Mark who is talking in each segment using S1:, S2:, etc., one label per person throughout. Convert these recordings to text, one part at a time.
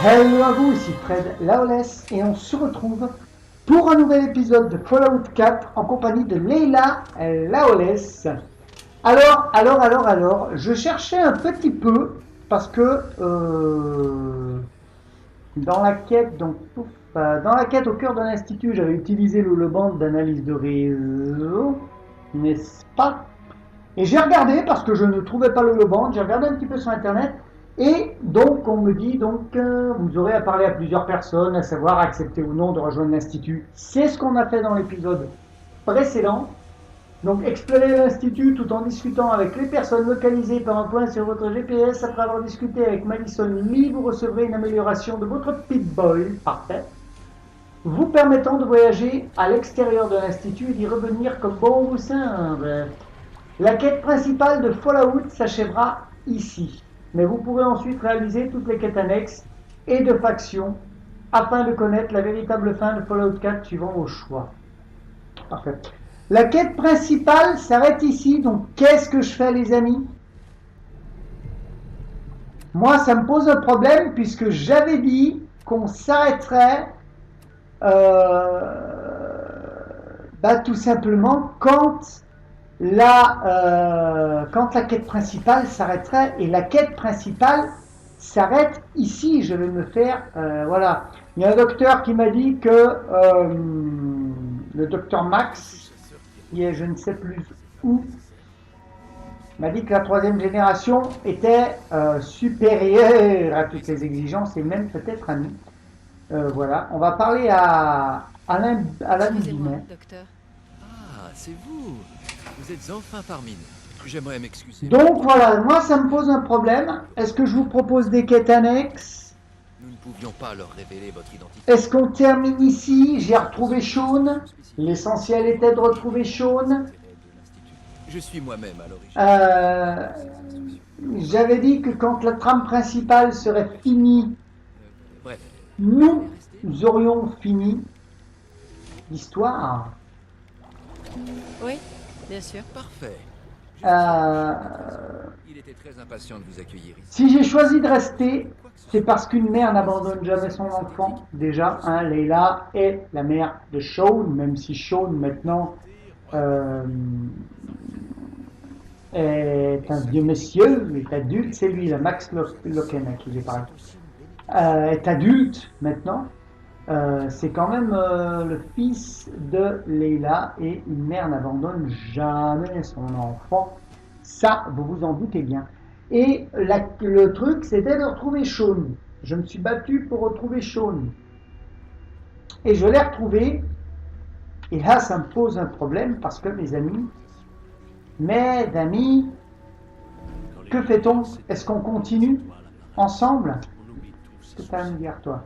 S1: Hello à vous, ici Fred Laoles et on se retrouve pour un nouvel épisode de Fallout 4 en compagnie de Leila Laoles. Alors, je cherchais un petit peu parce que dans la quête, dans la quête au cœur de l'institut, j'avais utilisé le band d'analyse de réseau, n'est-ce pas? Et j'ai regardé parce que je ne trouvais pas le band, j'ai regardé un petit peu sur internet et donc on me dit vous aurez à parler à plusieurs personnes, à savoir accepter ou non de rejoindre l'institut. C'est ce qu'on a fait dans l'épisode précédent. Donc explorer l'institut tout en discutant avec les personnes localisées par un point sur votre GPS. Après avoir discuté avec Madison Lee, vous recevrez une amélioration de votre Pip-Boy, parfait, vous permettant de voyager à l'extérieur de l'institut et d'y revenir comme bon vous semble. La quête principale de Fallout s'achèvera ici, mais vous pourrez ensuite réaliser toutes les quêtes annexes et de factions afin de connaître la véritable fin de Fallout 4 suivant vos choix. Parfait. La quête principale s'arrête ici, donc qu'est-ce que je fais les amis? Moi ça me pose un problème puisque j'avais dit qu'on s'arrêterait tout simplement quand la quête principale s'arrêterait, et la quête principale s'arrête ici. Je vais me faire voilà. Il y a un docteur qui m'a dit que le docteur Max, qui est je ne sais plus où, m'a dit que la troisième génération était supérieure à toutes les exigences et même peut-être à nous. Voilà, on va parler à Alain Binet.
S2: Docteur.
S3: Ah, c'est vous. Vous êtes enfin parmi nous. J'aimerais m'excuser.
S1: Donc voilà, moi ça me pose un problème. Est-ce que je vous propose des quêtes annexes?
S3: Nous ne pouvions pas leur révéler votre identité.
S1: Est-ce qu'on termine ici? J'ai retrouvé Sean. L'essentiel était de retrouver Sean.
S3: Je suis moi-même à l'origine.
S1: J'avais dit que quand la trame principale serait finie,
S3: Bref,
S1: nous aurions fini l'histoire.
S2: Oui, bien sûr.
S3: parfait.
S1: Euh,
S3: Il était très impatient de vous accueillir ici.
S1: si j'ai choisi de rester, c'est parce qu'une mère n'abandonne jamais son enfant. Déjà, Leila est la mère de Sean, même si Sean maintenant est un vieux monsieur, est adulte, c'est lui, la Max Loken à qui j'ai parlé, est adulte maintenant. C'est quand même le fils de Leila et une mère n'abandonne jamais son enfant. Ça, vous vous en doutez bien. Et le truc, c'était de retrouver Sean. Je me suis battu pour retrouver Sean. Et je l'ai retrouvé. Et là, ça me pose un problème parce que mes amis, que fait-on? Est-ce qu'on continue ensemble? Qu'est-ce que tu as à me dire, toi?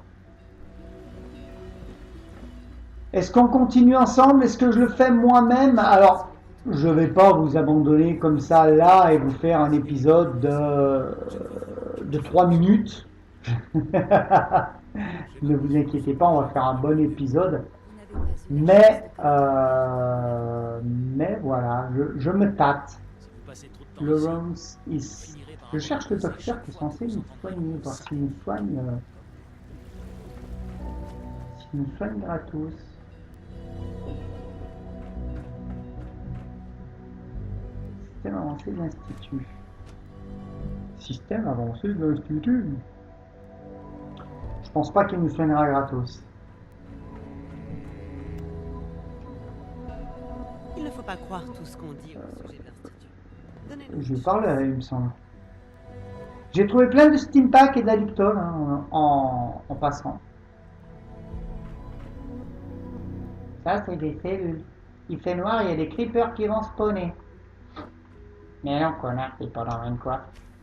S1: Est-ce qu'on continue ensemble? Est-ce que je le fais moi-même? Alors, je ne vais pas vous abandonner comme ça là et vous faire un épisode de 3 minutes. Ne vous inquiétez pas, on va faire un bon épisode. Mais voilà, je me tâte. Lawrence is... Je cherche le docteur qui est censé nous soigner, voir s'il nous soigne, gratos. Système avancé de l'Institut. Système avancé de l'Institut. Je pense pas qu'il nous soignera gratos.
S4: Il ne faut pas croire tout ce qu'on dit au sujet de l'Institut. Donnez-nous.
S1: Je parle, il me semble. J'ai trouvé plein de Steampack et d'Addictol en passant. Ça, c'est des cellules. Il fait noir, il y a des creepers qui vont spawner. Mais non, connard, t'es pas dans une quoi.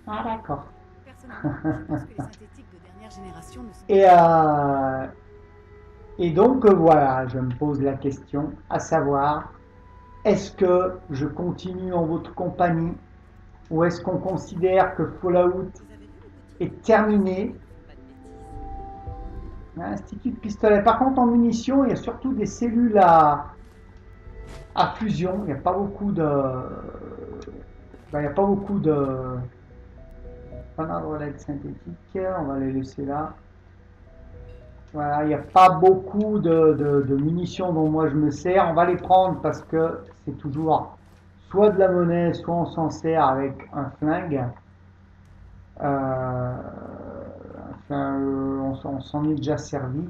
S1: Ah, d'accord.
S4: Personnellement, je pense que les synthétiques de dernière génération ne sont
S1: Et donc, voilà, je me pose la question, à savoir, est-ce que je continue en votre compagnie ou est-ce qu'on considère que Fallout est terminé? Institut de pistolet. Par contre, en munitions, il y a surtout des cellules à fusion. Il n'y a pas beaucoup de... Pas d'arbalète synthétique. On va les laisser là. Voilà, il n'y a pas beaucoup de munitions dont moi je me sers. On va les prendre parce que c'est toujours soit de la monnaie, soit on s'en sert avec un flingue. Enfin, on s'en est déjà servi.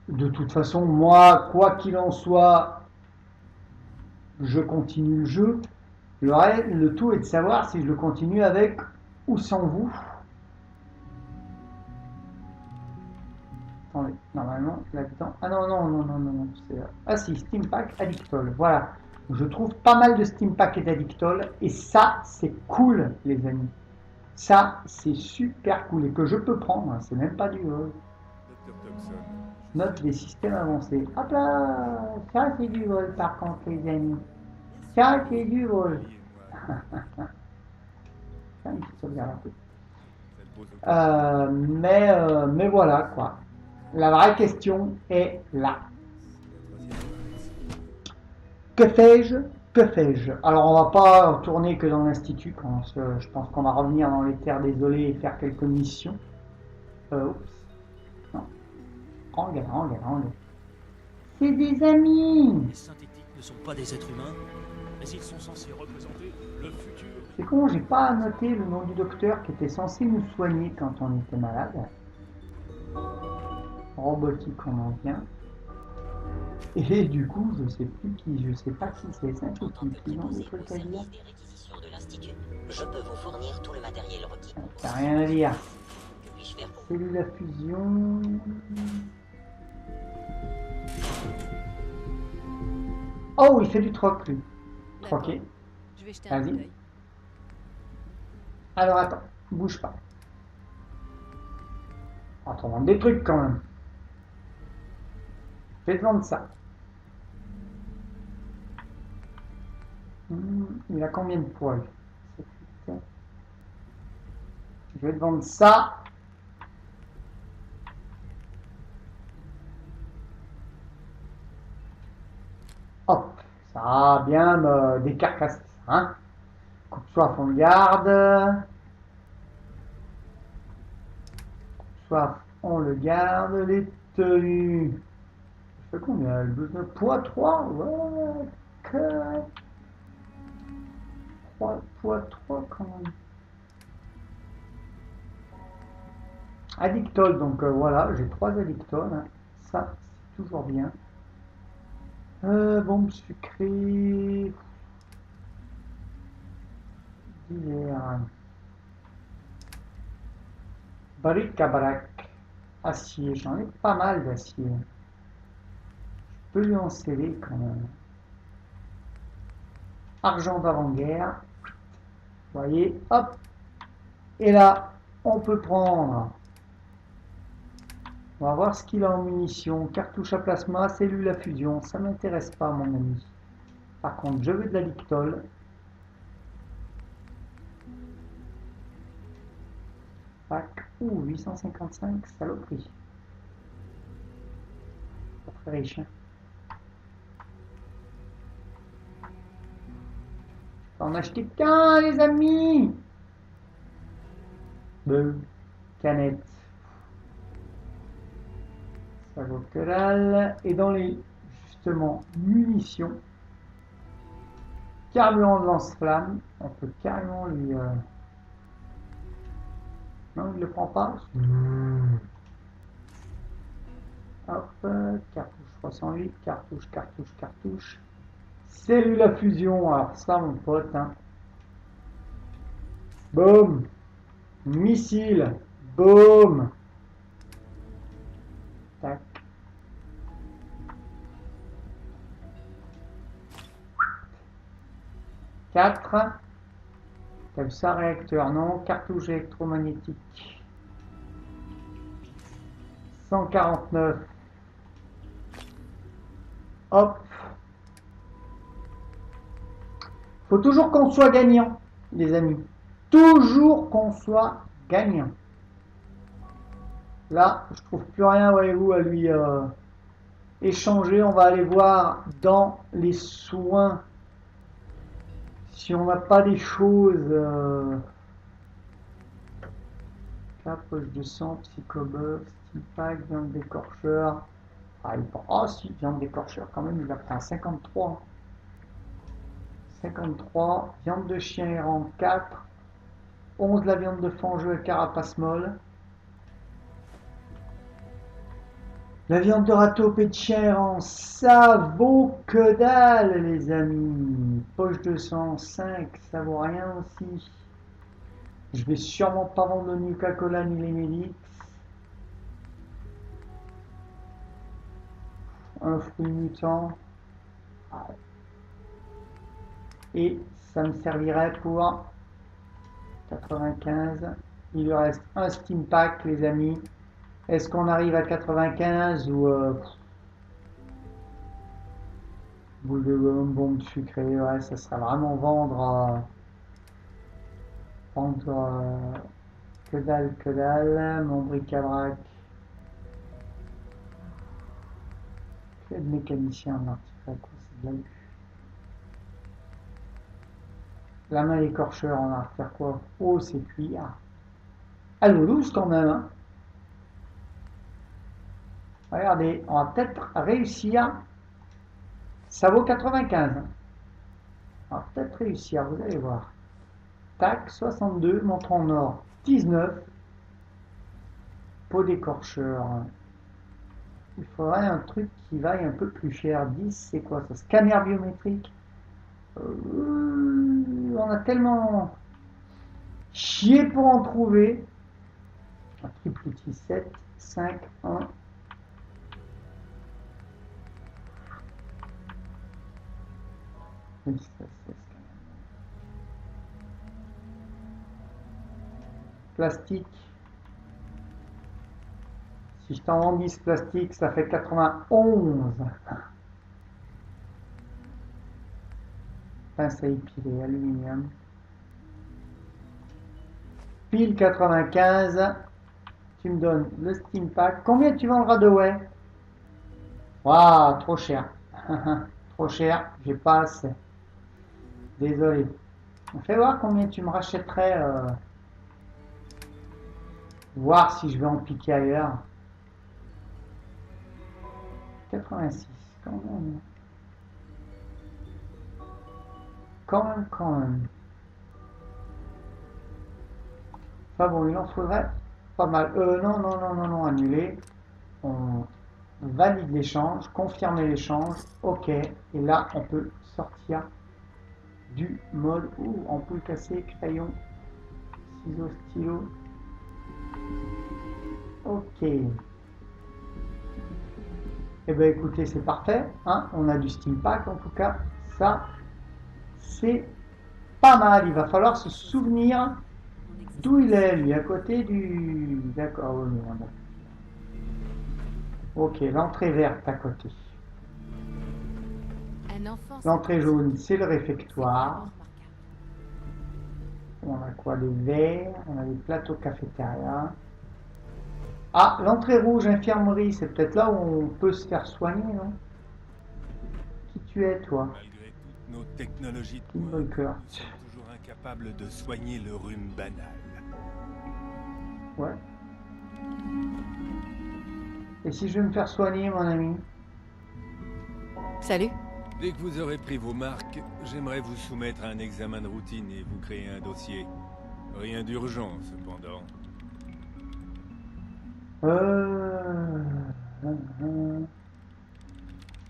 S1: De toute façon, moi, quoi qu'il en soit, je continue le jeu. Le tout est de savoir si je le continue avec ou sans vous. Attendez, normalement, là-dedans. Ah non, non, non, non, non, non. Ah si, Steampack Addictol. Voilà. Je trouve pas mal de Steampack et d'Addictol. Et ça, c'est cool, les amis. Ça, c'est super cool. Et que je peux prendre. C'est même pas du vol.
S5: Dr. Thompson.
S1: Note des systèmes avancés. Hop là. Ça, c'est du vol, par contre, les amis. Ça, c'est du vol.
S5: Oubliez-moi.
S1: Tiens, une petite sauvegarde un peu.
S5: Ça ne pose aucun
S1: Mais voilà, quoi. La vraie question est là.
S5: La troisième apparition.
S1: Que fais-je? Que fais-je? Alors, on va pas tourner que dans l'Institut. Je pense qu'on va revenir dans les terres désolées et faire quelques missions. Oups. Non. Regarde, regarde, regarde. C'est des amis!
S6: Les synthétiques ne sont pas des êtres humains, mais ils sont censés représenter le futur.
S1: C'est con, j'ai pas noté le nom du docteur qui était censé nous soigner quand on était malade. Robotique, on en vient. Et du coup, je sais plus qui, je sais pas qui c'est, synthétique. Ils ont des trucs à dire.
S7: Des réquisitions de l'Institut. Je peux vous fournir tout le matériel requis.
S1: T'as rien à dire.
S7: Que puis-je faire pour vous?
S1: Cellule à fusion. Oh, il fait du troc, lui.
S2: D'accord.
S1: Troqué.
S2: Je vais jeter un coup
S1: Vas-y.
S2: d'œil.
S1: Alors attends, bouge pas. On va te vendre des trucs quand même. Je vais te vendre ça. Il a combien de poils? Je vais te vendre ça. Hop, ça a bien décarcassé ça. Hein. Coupe soif, on le garde. Coupe soif, on le garde. Les tenues. Je fais combien? Le poids 3? Ouais, que... poids 3 quand même. Addictol, donc voilà, j'ai 3 addictols. Hein. Ça, c'est toujours bien. Bombe sucrée. Divers. Bric-à-brac. Acier, j'en ai pas mal d'acier. Je peux lui en sceller quand même. Argent d'avant-guerre. Vous voyez, hop. Et là, on peut prendre. On va voir ce qu'il a en munitions. Cartouche à plasma, cellule à fusion. Ça ne m'intéresse pas, mon ami. Par contre, je veux de la Dictol. Pack. Ouh, 855, saloperie. Pas très riche, hein. Je peux en acheter qu'un, les amis. Deux canettes. Ça vaut que dalle. Et dans les, justement, munitions, carburant de lance-flamme, on peut carrément lui... Non, il ne le prend pas. Hop, cartouche 308, cartouche. Cellule à fusion, alors ça, mon pote, hein. Boum. Missile. Boum. Tac. Quatre. Comme ça, réacteur, non. Cartouche électromagnétique. 149. Hop. Faut toujours qu'on soit gagnant, les amis. Toujours qu'on soit gagnant. Là, je trouve plus rien, voyez-vous, à lui échanger. On va aller voir dans les soins si on n'a pas des choses Là, poche de sang, psychobœuf, steampack, viande d'écorcheur. Ah, il prend. Oh, si, viande d'écorcheur, quand même, il la prend à 53. 53. Viande de chien errant 4. 11 la viande de fangeux à carapace molle. La viande de râteau de chien errant, ça vaut que dalle, les amis. Poche de sang 5, ça vaut rien aussi. Je vais sûrement pas vendre le Nuka-Cola ni les Mélix. Un fruit mutant. Et ça me servirait pour 95. Il lui reste un Steam Pack, les amis. Est-ce qu'on arrive à 95 ou boule de gomme, bombe sucrée? Ouais, ça sera vraiment vendre que dalle, mon bric-à-brac. Que de mécanicien en artefact, c'est de la luxe. La main écorcheur, on va faire quoi? Oh, c'est cuir. Elle nous loose quand même, hein. Regardez, on va peut-être réussir. Ça vaut 95. On va peut-être réussir, vous allez voir. Tac, 62, montre en or, 19. Peau d'écorcheur. Il faudrait un truc qui vaille un peu plus cher. 10, c'est quoi ça? Scanner biométrique. On a tellement chié pour en trouver. Un triple outil 7, 5, 1. Plastique. Si je t'en vends 10 plastique, ça fait 91. Pince à épiler, aluminium. Pile 95. Tu me donnes le Steam Pack. Combien tu vendras de whey? Waouh, trop cher. Trop cher, j'ai pas assez. Désolé. Fais voir combien tu me rachèterais. Voir si je vais en piquer ailleurs. 86, quand même. Quand même. Enfin bon, il en faudrait pas mal. Non, annuler. On valide l'échange, confirmer l'échange. Ok. Et là, on peut sortir du mode ampoule cassée, crayon, ciseaux, stylo. Ok. Eh bien écoutez, c'est parfait, hein, on a du Steam Pack en tout cas, ça c'est pas mal. Il va falloir se souvenir d'où il est, lui, à côté du... D'accord, oui, merde. Ok, l'entrée verte à côté. L'entrée jaune, c'est le réfectoire. On a quoi? Les verres, on a les plateaux cafétéria. Ah, l'entrée rouge, infirmerie, c'est peut-être là où on peut se faire soigner, non? Qui tu es, toi?
S5: Malgré toutes nos technologies de
S1: Kim
S5: pointe,
S1: Bunker.
S5: nous sommes toujours incapables de soigner le rhume banal.
S1: Ouais. Et si je veux me faire soigner, mon ami?
S2: Salut.
S5: Dès que vous aurez pris vos marques, j'aimerais vous soumettre à un examen de routine et vous créer un dossier. Rien d'urgent, cependant.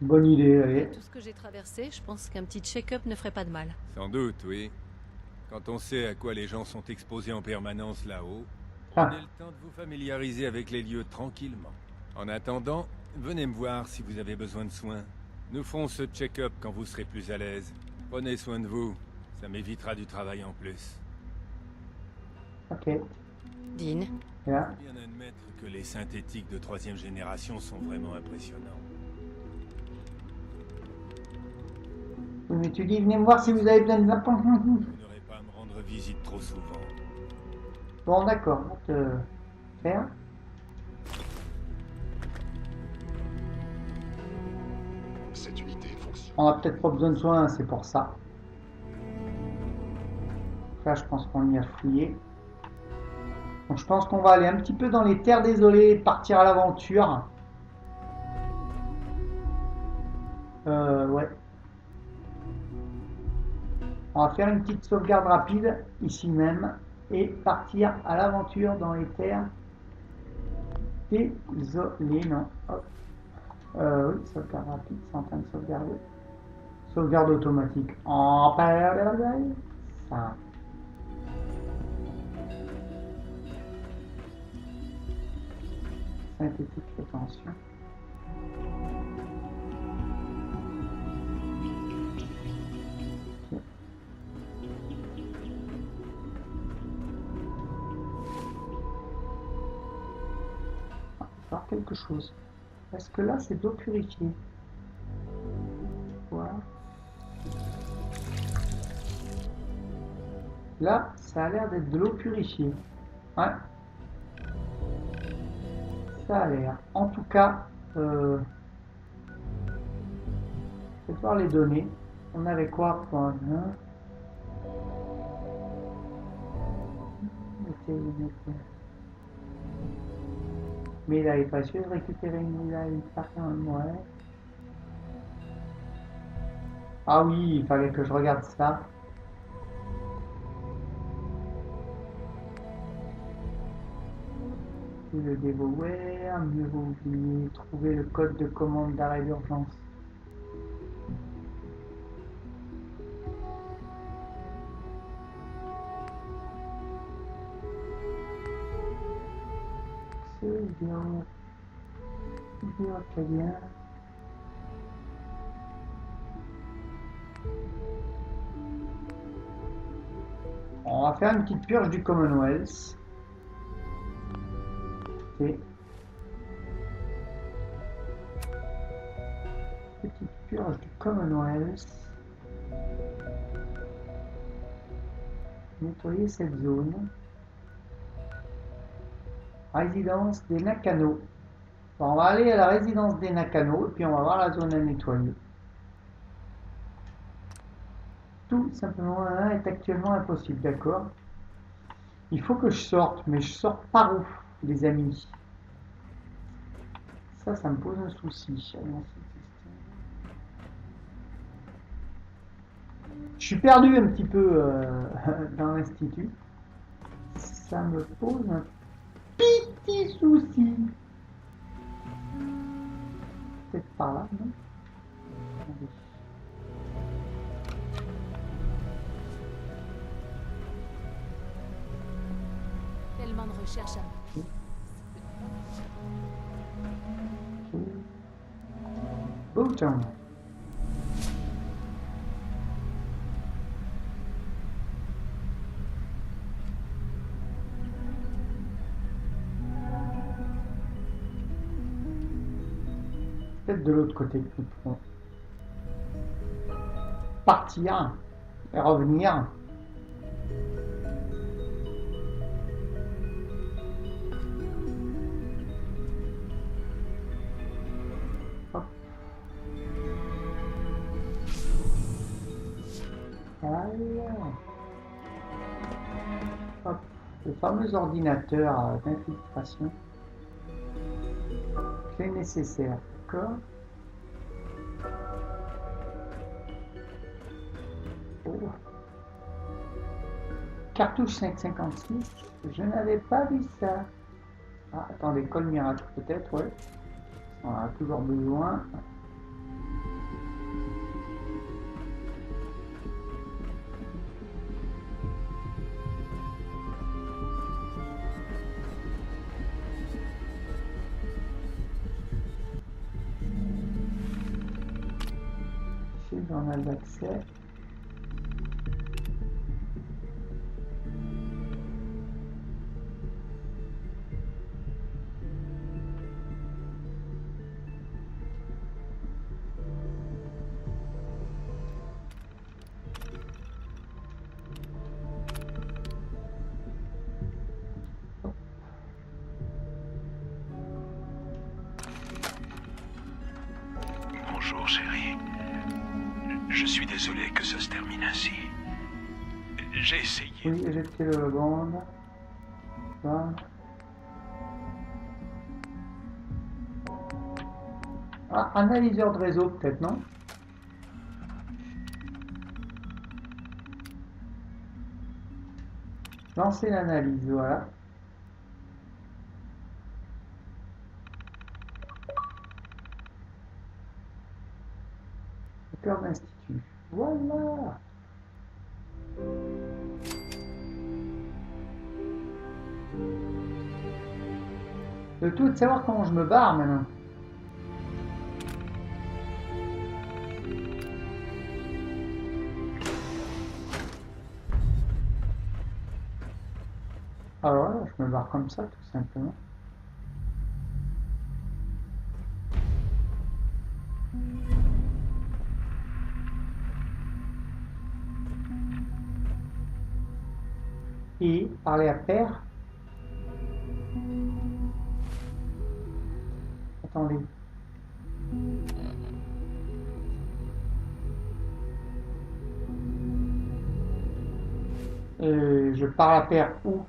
S1: Bonne idée, allez.
S2: Tout ce que j'ai traversé, je pense qu'un petit check-up ne ferait pas de mal.
S5: Sans doute, oui. Quand on sait à quoi les gens sont exposés en permanence là-haut,
S1: Ah.
S5: prenez le temps de vous familiariser avec les lieux tranquillement. En attendant, venez me voir si vous avez besoin de soins. Nous ferons ce check-up quand vous serez plus à l'aise. Prenez soin de vous, ça m'évitera du travail en plus.
S1: Ok.
S2: Dean.
S1: Bien.
S5: Faut bien admettre que les synthétiques de 3e génération sont vraiment impressionnants.
S1: Oui, mais tu dis, venez me voir si vous avez besoin de lapins.
S5: Vous n'aurez pas à me rendre visite trop souvent.
S1: Bon, d'accord. On va te faire.
S8: Cette unité fonctionne.
S1: On a peut-être pas besoin de soins, c'est pour ça. Là, je pense qu'on y a fouillé. Donc je pense qu'on va aller un petit peu dans les terres désolées et partir à l'aventure. Ouais. On va faire une petite sauvegarde rapide ici même et partir à l'aventure dans les terres désolées. Non. Hop. Oui, sauvegarde rapide, c'est en train de sauvegarder. Sauvegarde automatique. En ça. Synthétique, attention. Okay. Ah, voir quelque chose. Est-ce que là c'est d'eau purifiée? Voilà. Là, ça a l'air d'être de l'eau purifiée. Ouais. Ça a l'air. En tout cas, je vais voir les données. On avait quoi pour un... Médaille précieuse, récupérer une médaille par un ouais. Ah oui, il fallait que je regarde ça. Le dévouer, mieux vaut oublier, trouver le code de commande d'arrêt d'urgence. Très bien. On va faire une petite purge du Commonwealth. Petite purge du Commonwealth. Nettoyer cette zone. Résidence des Nakano. Bon, on va aller à la résidence des Nakano et puis on va voir la zone à nettoyer. Tout simplement est actuellement impossible, d'accord? Il faut que je sorte, mais je sors par où, les amis? Ça me pose un souci. Je suis perdu un petit peu dans l'institut. Ça me pose un petit souci. Peut-être par là, non? Attendez.
S4: Tellement de recherche à...
S1: Bouton. Peut-être de l'autre côté que nous pourrons partir et revenir. Hop. Hop. Le fameux ordinateur d'infiltration. Clé nécessaire. D'accord. Oh. Cartouche 556. Je n'avais pas vu ça. Ah, attendez, colle miracle peut-être, ouais. On en a toujours besoin. Journal d'accès.
S8: Bonjour, chérie. Je suis désolé que ça se termine ainsi. J'ai essayé.
S1: Oui, éjecter le bande. Ça. Ah, analyseur de réseau peut-être, non? Lancer l'analyse, voilà. Le cœur d'institut. Voilà. Le tout est de savoir comment je me barre maintenant. Alors voilà, je me barre comme ça tout simplement. Et parler à père. Attendez. Je parle à père où?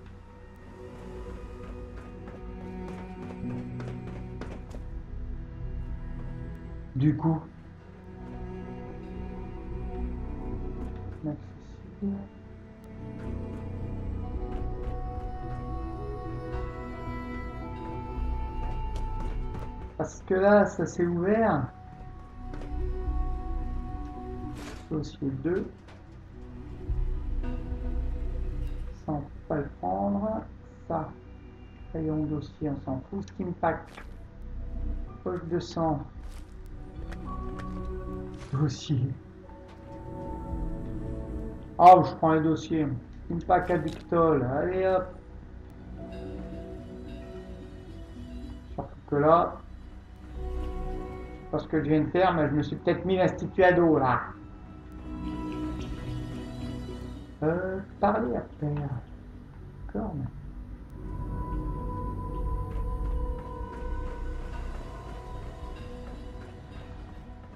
S1: Du coup. Inaccessible. Parce que là, ça s'est ouvert. Dossier 2. Ça, on peut pas le prendre. Ça, rayon dossier, on s'en fout. Steam Pack. Poche de sang. Dossier. Ah, je prends les dossiers. Steam Pack Addictol. Allez hop. Surtout que là, parce que je viens de faire, mais je me suis peut-être mis l'institut ado là. Parler à père. D'accord.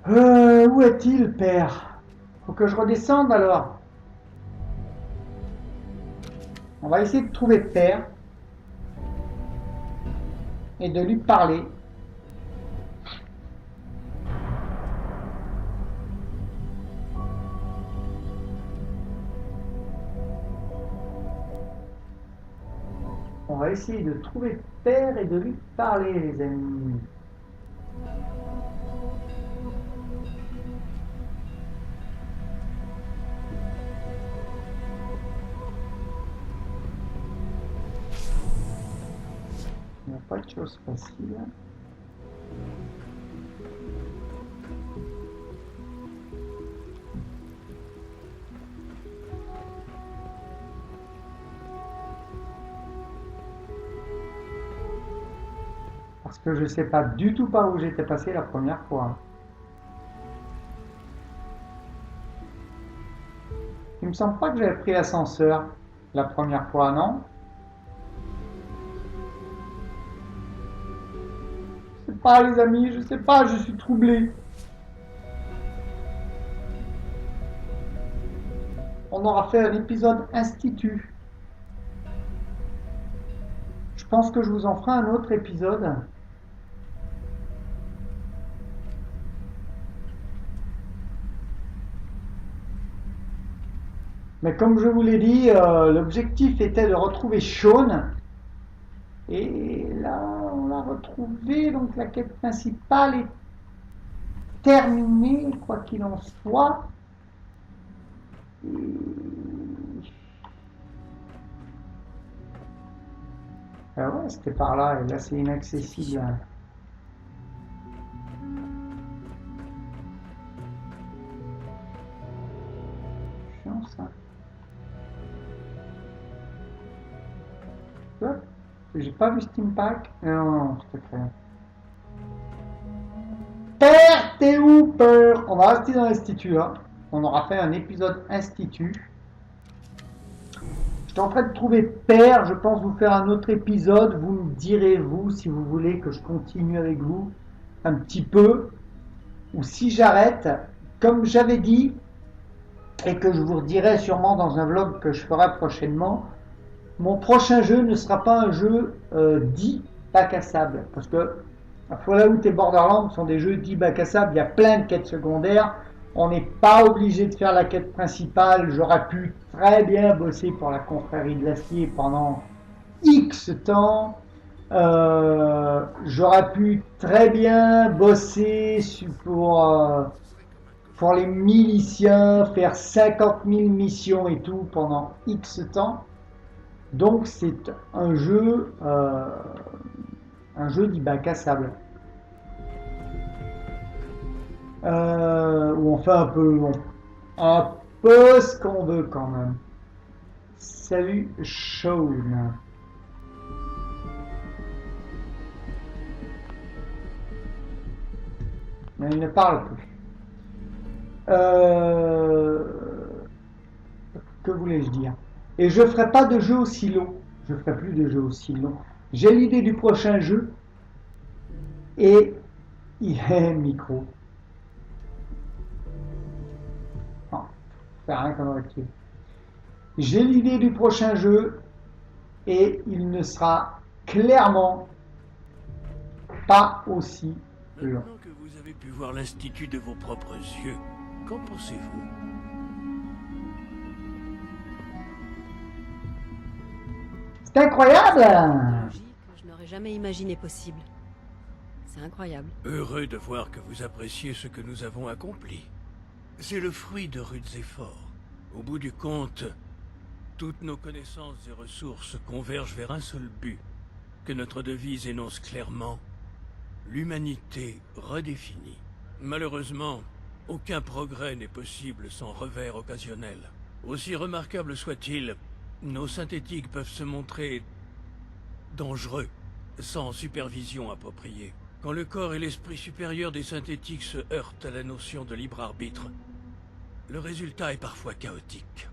S1: Où est-il, père? Faut que je redescende alors. On va essayer de trouver père et de lui parler. On va essayer de trouver père et de lui parler, les amis. Il n'y a pas de chose facile. Parce que je ne sais pas du tout par où j'étais passé la première fois. Il me semble pas que j'avais pris l'ascenseur la première fois, non? Je sais pas, les amis, je sais pas, je suis troublé. On aura fait un épisode institut. Je pense que je vous en ferai un autre épisode. Mais comme je vous l'ai dit, l'objectif était de retrouver Sean. Et là, on l'a retrouvé. Donc la quête principale est terminée, quoi qu'il en soit. Ah ouais, c'était par là. Et là, c'est inaccessible. Chiant, ça. J'ai pas vu Steam Pack. Non, je te fais. Père, t'es où, peur? On va rester dans l'institut là. On aura fait un épisode institut. Je suis en train de trouver père. Je pense vous faire un autre épisode. Vous me direz, vous, si vous voulez que je continue avec vous un petit peu. Ou si j'arrête. Comme j'avais dit, et que je vous redirai sûrement dans un vlog que je ferai prochainement. mon prochain jeu ne sera pas un jeu dit bac à sable. Parce que Fallout et Borderlands sont des jeux dits bac à sable. Il y a plein de quêtes secondaires. On n'est pas obligé de faire la quête principale. J'aurais pu très bien bosser pour la confrérie de l'acier pendant X temps. J'aurais pu très bien bosser pour les miliciens, faire 50 000 missions et tout pendant X temps. Donc c'est un jeu dit bac à sable. Où on fait un peu ce qu'on veut quand même. Salut Sean. Mais il ne parle plus. Que voulais-je dire? Et je ferai pas de jeu aussi long. Je ferai plus de jeux aussi longs. J'ai l'idée du prochain jeu. Et il est micro. Non, c'est rien qu'on aurait tué. J'ai l'idée du prochain jeu. Et il ne sera clairement pas aussi long.
S6: Maintenant que vous avez pu voir l'Institut de vos propres yeux, qu'en pensez-vous?
S1: C'est incroyable!
S2: Technologie que je n'aurais jamais imaginé possible. C'est incroyable.
S6: Heureux de voir que vous appréciez ce que nous avons accompli. C'est le fruit de rudes efforts. Au bout du compte, toutes nos connaissances et ressources convergent vers un seul but, que notre devise énonce clairement: l'humanité redéfinie. Malheureusement, aucun progrès n'est possible sans revers occasionnel. Aussi remarquables soient-ils, nos synthétiques peuvent se montrer dangereux, sans supervision appropriée. Quand le corps et l'esprit supérieur des synthétiques se heurtent à la notion de libre arbitre, le résultat est parfois chaotique.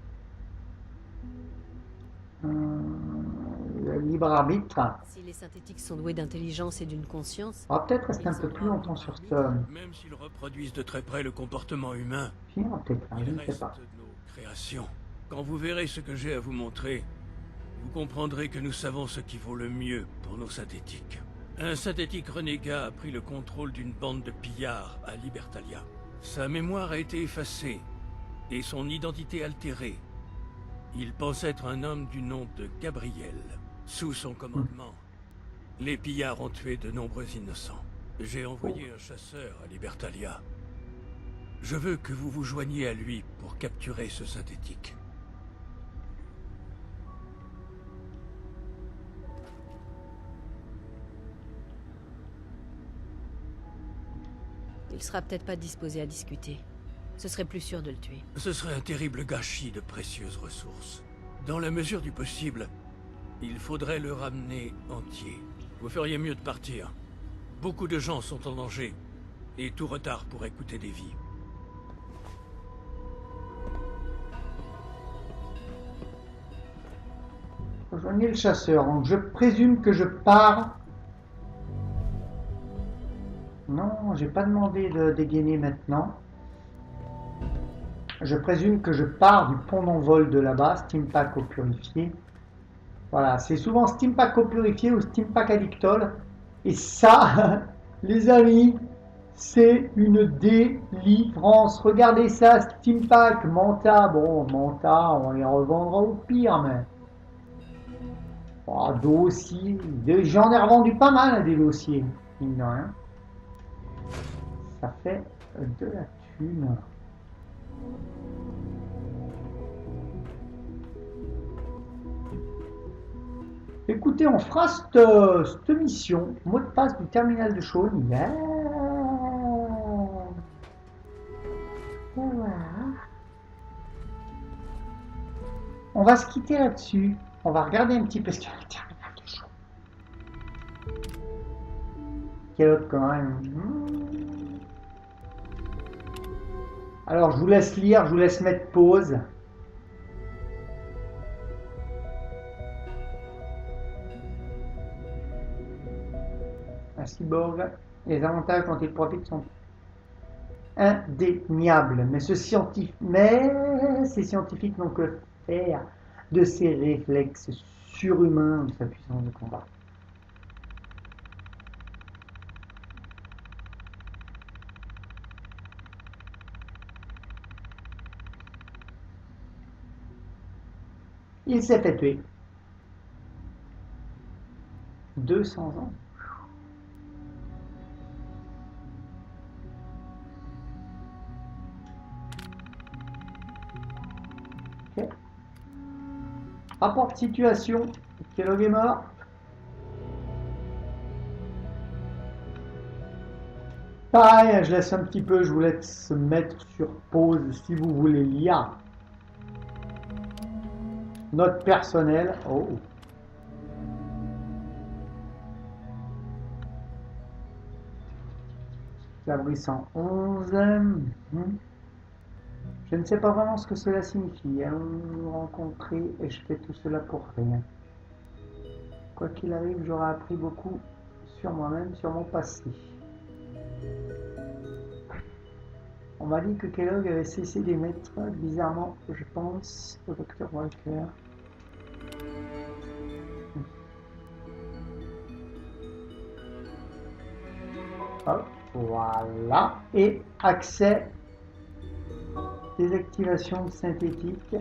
S1: Le libre arbitre.
S2: Si les synthétiques sont doués d'intelligence et d'une conscience,
S1: On va peut-être rester un peu plus longtemps sur ça.
S6: Même s'ils reproduisent de très près le comportement humain,
S1: Finira peut-être là, je
S6: il
S1: ne sais
S6: reste
S1: pas.
S6: nos créations. Quand vous verrez ce que j'ai à vous montrer, vous comprendrez que nous savons ce qui vaut le mieux pour nos synthétiques. Un synthétique renégat a pris le contrôle d'une bande de pillards à Libertalia. Sa mémoire a été effacée et son identité altérée. Il pense être un homme du nom de Gabriel. Sous son commandement, les pillards ont tué de nombreux innocents. J'ai envoyé un chasseur à Libertalia. Je veux que vous vous joigniez à lui pour capturer ce synthétique.
S2: il sera peut-être pas disposé à discuter. Ce serait plus sûr de le tuer.
S6: Ce serait un terrible gâchis de précieuses ressources. Dans la mesure du possible, il faudrait le ramener entier. Vous feriez mieux de partir. Beaucoup de gens sont en danger, et tout retard pourrait coûter des vies.
S1: Rejoignez le chasseur. Donc je présume que je pars. Non, j'ai pas demandé de dégainer maintenant. Je présume que je pars du pont d'envol de là-bas, Stimpack au purifié. Voilà, c'est souvent Stimpack au purifié ou Stimpack Addictol. Et ça, les amis, c'est une délivrance. Regardez ça, Stimpack, Manta. Bon, Manta, on les revendra au pire, mais... Oh, dossier. J'en ai revendu pas mal, des dossiers. Mine de rien. Ça fait de la thune. Écoutez, on fera cette mission. Mot de passe du terminal de Sean. Yeah. Voilà. On va se quitter là-dessus. On va regarder un petit peu ce qu'il y a le terminal de Sean. Quel autre quand même. Alors, je vous laisse lire, je vous laisse mettre pause. Un cyborg, les avantages dont il profite sont indéniables. Mais ces scientifiques n'ont que faire de ses réflexes surhumains ou de sa puissance de combat. Il s'est fait tuer. 200 ans. Ok. Rapport de situation. Kellogg est mort. Pareil, je laisse un petit peu, je vous laisse mettre sur pause si vous voulez lire. Note personnelle. Oh. Cabri 111. Je ne sais pas vraiment ce que cela signifie. Allons-nous rencontrer et je fais tout cela pour rien. Quoi qu'il arrive, j'aurai appris beaucoup sur moi-même, sur mon passé. On m'a dit que Kellogg avait cessé d'émettre, bizarrement, je pense, au Dr. Walker. Hop, voilà. Et accès, désactivation synthétique.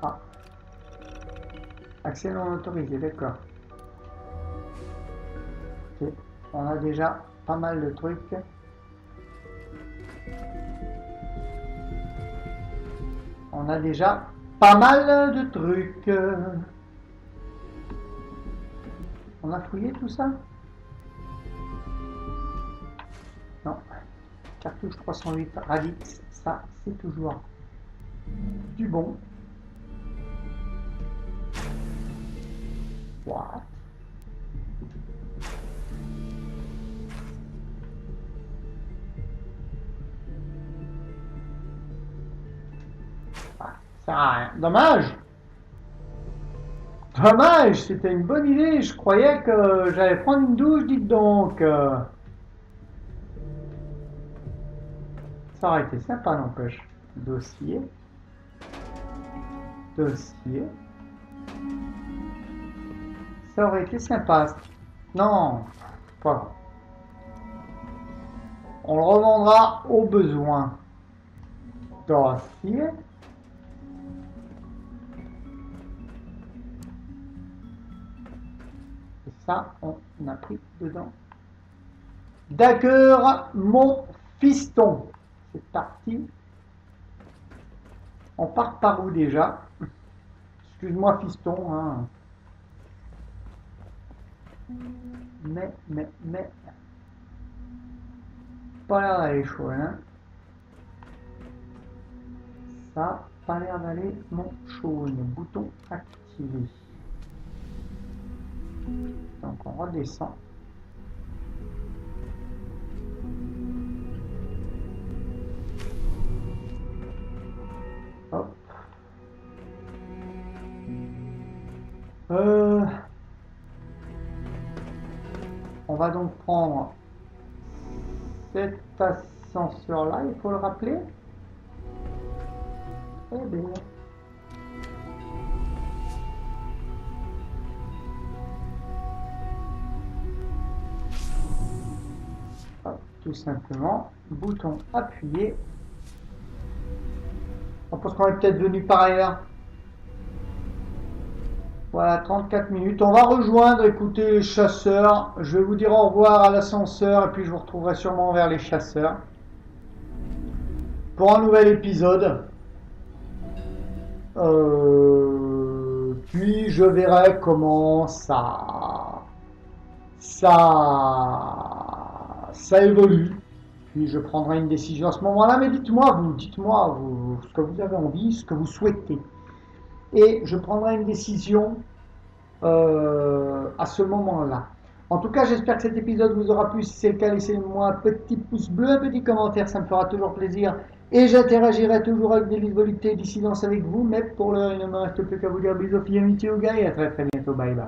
S1: Ah. Accès non autorisé, d'accord. Ok, on a déjà pas mal de trucs. On a déjà pas mal de trucs. On a fouillé tout ça? Non. Cartouche 308 Radix, ça c'est toujours du bon. What? Ah, ça sert à rien. Dommage! Dommage, c'était une bonne idée. Je croyais que j'allais prendre une douche, dites donc. Ça aurait été sympa, n'empêche. Dossier. Dossier. Ça aurait été sympa. Non, pas grave. On le revendra au besoin. Dossier. Et ça, on a pris dedans. D'accord, mon fiston. C'est parti. On part par où déjà? Excuse-moi, fiston. Hein. Mais. Pas l'air d'aller chaud, hein. Ça, pas l'air d'aller mon chaud. Bouton activé. Donc on redescend. Hop. On va donc prendre cet ascenseur-là, il faut le rappeler. Eh bien. Hop, tout simplement, bouton appuyé. On pense qu'on est peut-être venu par ailleurs. Voilà, 34 minutes. On va rejoindre, écoutez, les chasseurs. Je vais vous dire au revoir à l'ascenseur et puis je vous retrouverai sûrement vers les chasseurs pour un nouvel épisode. Puis je verrai comment ça évolue. Puis je prendrai une décision à ce moment-là. Mais dites-moi vous ce que vous avez envie, ce que vous souhaitez. Et je prendrai une décision à ce moment-là. En tout cas, j'espère que cet épisode vous aura plu. Si c'est le cas, laissez-moi un petit pouce bleu, un petit commentaire, ça me fera toujours plaisir. Et j'interagirai toujours avec des voluptés et dissidence avec vous. Mais pour l'heure, il ne me reste plus qu'à vous dire bisous, filles, amitié, aux gars, et à très très bientôt. Bye bye.